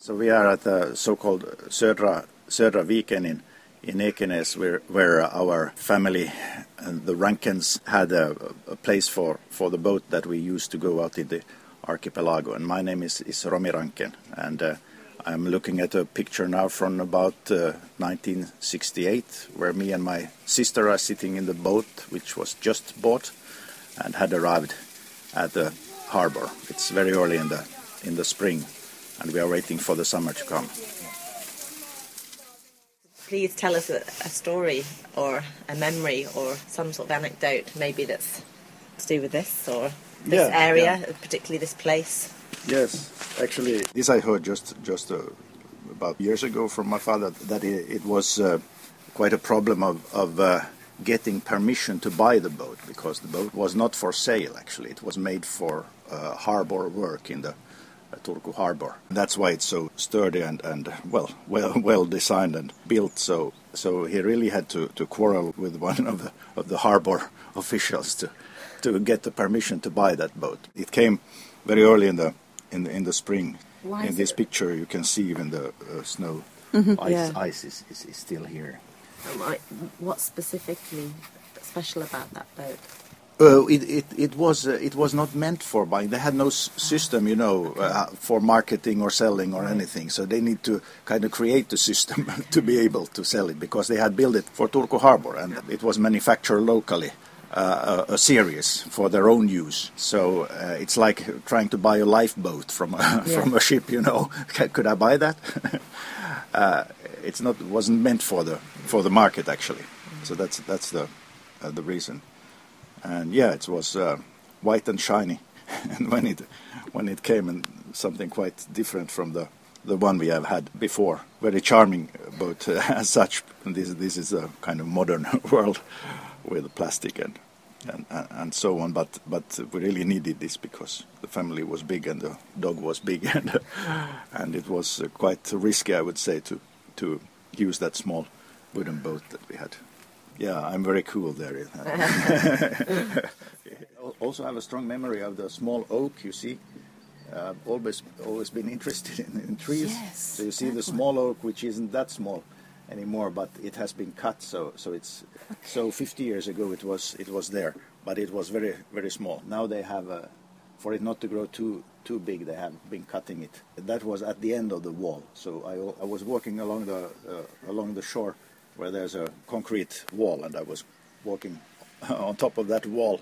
So we are at the so-called Södra Viken in Ekenäs, where our family, the Ranckens, had a place for the boat that we used to go out in the archipelago. And my name is Romi Rancken, and I'm looking at a picture now from about 1968, where me and my sister are sitting in the boat, which was just bought and had arrived at the harbor. It's very early in the spring, and we are waiting for the summer to come. Please tell us a story or a memory or some sort of anecdote, maybe that's to do with this or this area, particularly this place. Yes, actually, this I heard just about years ago from my father, that it was quite a problem of getting permission to buy the boat, because the boat was not for sale. Actually, it was made for harbor work in the Turku harbor. That's why it's so sturdy and well designed and built. So he really had to quarrel with one of the harbor officials to get the permission to buy that boat. It came very early in the spring. Why in this picture, you can see even the snow. Ice is still here. What specifically special about that boat? It was not meant for buying. They had no system, for marketing or selling or anything. So they need to kind of create the system to be able to sell it, because they had built it for Turku harbor, and it was manufactured locally, a series for their own use. So it's like trying to buy a lifeboat from a ship. Could I buy that? It wasn't meant for the market actually. So that's the reason. And it was white and shiny, and when it came, and something quite different from the one we have had before. Very charming boat as such. And this is a kind of modern world with plastic and so on. But we really needed this because the family was big and the dog was big, and it was quite risky, I would say, to use that small wooden boat that we had. Yeah, I'm very cool there. Also, I have a strong memory of the small oak. You see, always been interested in trees. Yes, so you see the small oak, which isn't that small anymore, but it has been cut. So it's so 50 years ago it was there, but it was very very small. Now they have for it not to grow too big, they have been cutting it. That was at the end of the wall. So I was walking along the shore, where there's a concrete wall, and I was walking on top of that wall